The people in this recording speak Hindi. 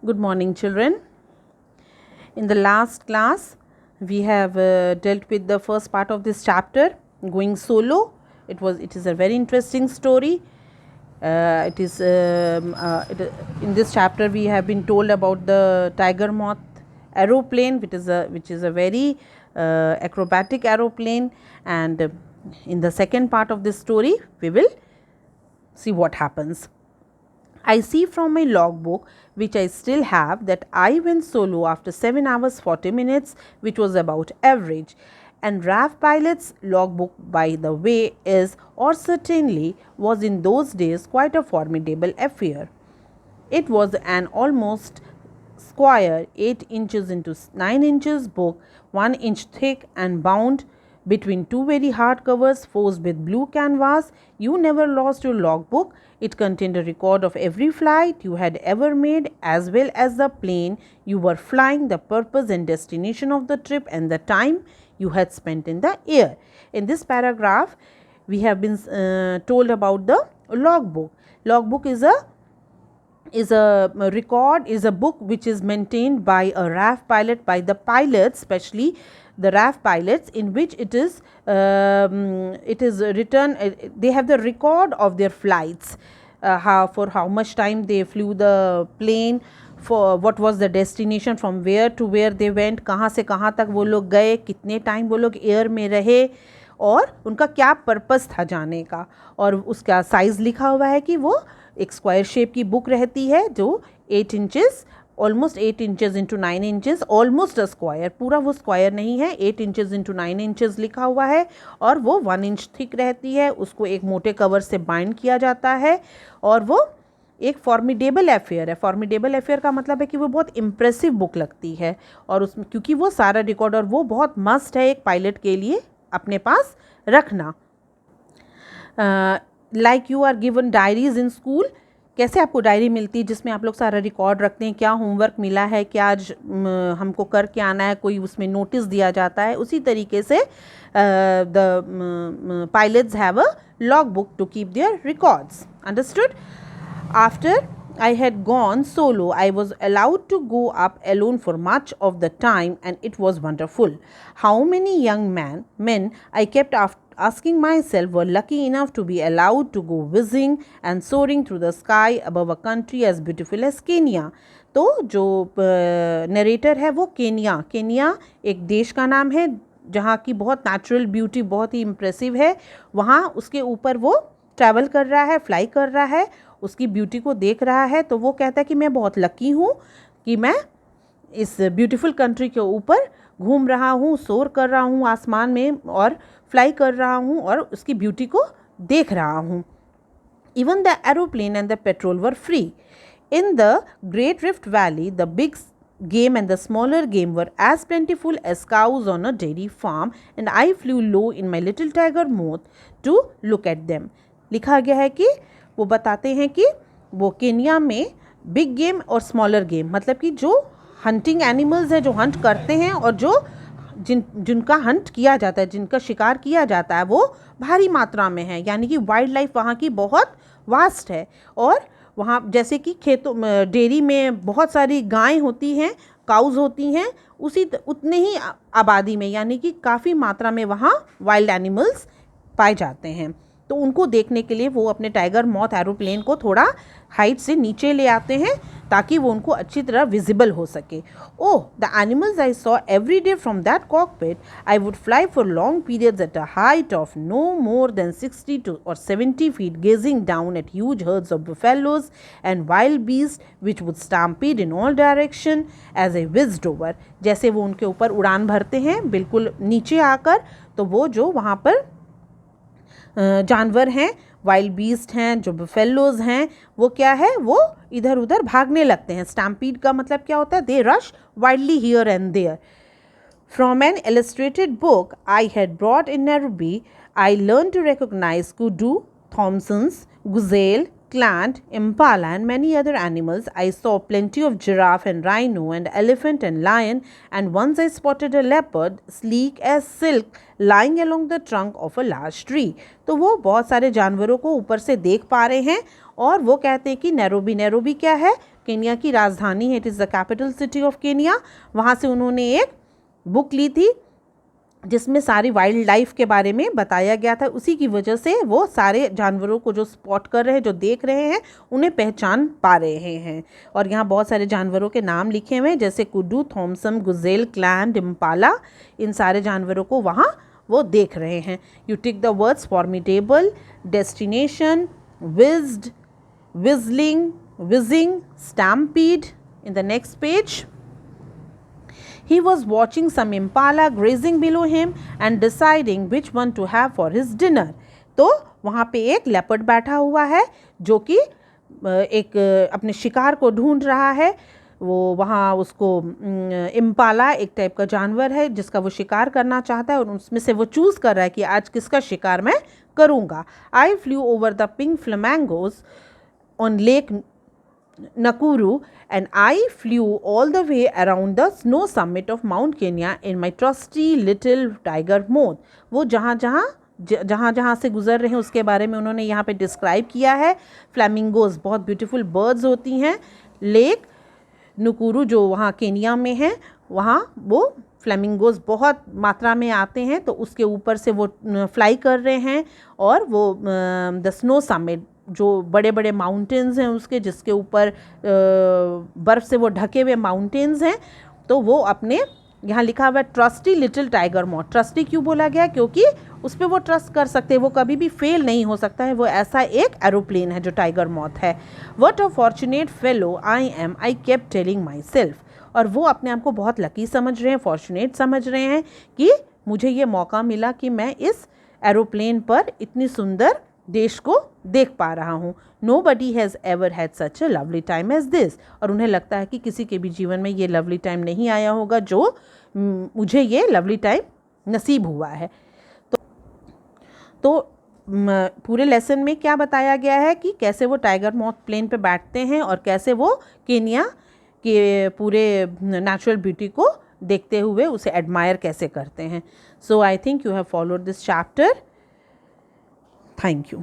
Good morning, children. In the last class, we have dealt with the first part of this chapter, going solo. It is a very interesting story. In this chapter we have been told about the tiger moth aeroplane, which is a very acrobatic aeroplane, and in the second part of this story we will see what happens. I see from my logbook, which I still have, that I went solo after 7 hours 40 minutes, which was about average. And RAF pilot's logbook, by the way, is or certainly was in those days quite a formidable affair. It was an almost square 8 inches into 9 inches book, 1 inch thick and bound between two very hard covers forced with blue canvas. You never lost your logbook. It contained a record of every flight you had ever made, as well as the plane you were flying, the purpose and destination of the trip, and the time you had spent in the air. In this paragraph, we have been told about the logbook. Logbook is a record, is a book which is maintained by a RAF pilot, by the pilots, especially the RAF pilots, in which it is written, they have the record of their flights, for how much time they flew the plane, for what was the destination, from where to where they went, कहाँ से कहाँ तक वो लोग गए, कितने टाइम वो लोग एयर में रहे, और उनका क्या पर्पस था जाने का, और उसका साइज़ लिखा हुआ है कि वो एक स्क्वायर शेप की बुक रहती है जो 8 inches, almost 8 inches into 9 inches, almost a square, पूरा वो स्क्वायर नहीं है, 8 इंचेस इंटू 9 इंचेस लिखा हुआ है, और वो 1 इंच थिक रहती है, उसको एक मोटे कवर से बाइंड किया जाता है, और वो एक फॉर्मिडेबल अफेयर है. फॉर्मिडेबल अफेयर का मतलब है कि वो बहुत इम्प्रेसिव बुक लगती है, और उसमें क्योंकि वो सारा रिकॉर्ड, और वो बहुत मस्ट है एक पायलट के लिए अपने पास रखना. Like you are given diaries in school, कैसे आपको डायरी मिलती है जिसमें आप लोग सारा रिकॉर्ड रखते हैं, क्या होमवर्क मिला है, क्या आज हमको करके आना है, कोई उसमें नोटिस दिया जाता है, उसी तरीके से the pilots have a log book to keep their records. Understood? After I had gone solo, I was allowed to go up alone for much of the time, and it was wonderful. How many young men I kept asking myself were lucky enough to be allowed to go whizzing and soaring through the sky above a country as beautiful as Kenya. तो जो नरेटर है वो केनिया एक देश का नाम है जहाँ की बहुत नेचुरल ब्यूटी बहुत ही इम्प्रेसिव है, वहाँ उसके ऊपर वो ट्रैवल कर रहा है, फ्लाई कर रहा है, उसकी ब्यूटी को देख रहा है. तो वो कहता है कि मैं बहुत लकी हूँ कि मैं इस ब्यूटीफुल कंट्री के ऊपर घूम रहा हूँ, सोर कर रहा हूँ आसमान में, और फ्लाई कर रहा हूँ, और उसकी ब्यूटी को देख रहा हूँ. Even the aeroplane and the petrol were free. In the great rift valley the big game and the smaller game were as plentiful as cows on a dairy farm, and I flew low in my little tiger moth to look at them. लिखा गया है कि वो बताते हैं कि वो केनिया में बिग गेम और स्मॉलर गेम, मतलब कि जो हंटिंग एनिमल्स हैं, जो हंट करते हैं, और जो जिनका हंट किया जाता है, जिनका शिकार किया जाता है, वो भारी मात्रा में है. यानी कि वाइल्ड लाइफ वहाँ की बहुत वास्ट है, और वहाँ जैसे कि खेतों डेयरी में बहुत सारी गायें होती हैं, काउज होती हैं, उतने ही आबादी में, यानी कि काफ़ी मात्रा में वहाँ वाइल्ड एनिमल्स पाए जाते हैं. तो उनको देखने के लिए वो अपने टाइगर मॉथ एरोप्लेन को थोड़ा हाइट से नीचे ले आते हैं ताकि वो उनको अच्छी तरह विजिबल हो सके. Oh, the animals I saw every day from that cockpit. I would fly for long periods at a height of no more than 60 to 70 feet, gazing down at huge herds of buffaloes and wild beasts which would stampede in all direction as I whizzed over. जैसे वो उनके ऊपर उड़ान भरते हैं बिल्कुल नीचे आकर, तो वो जो वहाँ पर जानवर हैं, वाइल्ड बीस्ट हैं, जो बफेलोज हैं, वो क्या है, वो इधर उधर भागने लगते हैं. स्टैम्पीड का मतलब क्या होता है? They rush wildly here and there. From an illustrated book I had brought in Nairobi I learn to recognize kudu, Thomson's, gazelle, clant, impala and many other animals. I saw plenty of giraffe and rhino and elephant and lion, and once I spotted a leopard sleek as silk lying along the trunk of a large tree. तो वो बहुत सारे जानवरों को ऊपर से देख पा रहे हैं, और वो कहते हैं कि नैरोबी क्या है केनिया की राजधानी है, it is the capital city of Kenya. वहाँ से उन्होंने एक बुक ली थी जिसमें सारी वाइल्ड लाइफ के बारे में बताया गया था। उसी की वजह से वो सारे जानवरों को जो स्पॉट कर रहे हैं, जो देख रहे हैं, उन्हें पहचान पा रहे हैं। और यहाँ बहुत सारे जानवरों के नाम लिखे हुए हैं, जैसे कुडू, थॉमसन, गुजेल, क्लैंड, इम्पाला। इन सारे जानवरों को वहाँ वो देख रहे हैं। You tick the words formidable, destination, whizzed, whistling, whizzing, stampede. In the next page, he was watching some impala grazing below him and deciding which one to have for his dinner. तो वहाँ पे एक लेपर्ड बैठा हुआ है जो कि एक अपने शिकार को ढूंढ रहा है। वो वहाँ उसको इम्पाला एक टाइप का जानवर है जिसका वो शिकार करना चाहता है और उसमें से वो चूज़ कर रहा है कि आज किसका शिकार मैं करूँगा। I flew over the pink flamingos on Lake Nakuru and I flew all the way around the snow summit of Mount Kenya in my trusty little tiger moth. वो जहाँ से गुजर रहे हैं उसके बारे में उन्होंने यहाँ पे डिस्क्राइब किया है। फ्लैमिंगोज बहुत ब्यूटीफुल बर्ड्स होती हैं। लेक नुकुरू जो वहाँ केनिया में है, वहाँ वो फ्लैमिंगोज बहुत मात्रा में आते हैं, तो उसके ऊपर से वो फ्लाई कर रहे हैं। और वो द स्नो समिट जो बड़े बड़े माउंटेन्स हैं उसके, जिसके ऊपर बर्फ़ से वो ढके हुए माउंटेन्स हैं, तो वो अपने यहाँ लिखा हुआ है trustee little tiger moth. Trustee क्यों बोला गया? क्योंकि उस पर वो ट्रस्ट कर सकते हैं, वो कभी भी फेल नहीं हो सकता है। वो ऐसा एक एरोप्लेन है जो टाइगर मॉथ है। What a fortunate fellow I am, I kept telling my self. और वो अपने आप को बहुत लकी समझ रहे हैं, फॉर्चुनेट समझ रहे हैं कि मुझे ये मौका मिला कि मैं इस एरोप्लेन पर इतनी सुंदर देश को देख पा रहा हूँ। Nobody has ever had such a lovely time as this। और उन्हें लगता है कि किसी के भी जीवन में ये लवली टाइम नहीं आया होगा जो मुझे ये लवली टाइम नसीब हुआ है। तो पूरे लेसन में क्या बताया गया है कि कैसे वो टाइगर मॉथ प्लेन पे बैठते हैं और कैसे वो केनिया के पूरे नेचुरल ब्यूटी को देखते हुए उसे एडमायर कैसे करते हैं। So I think you have followed this chapter. Thank you.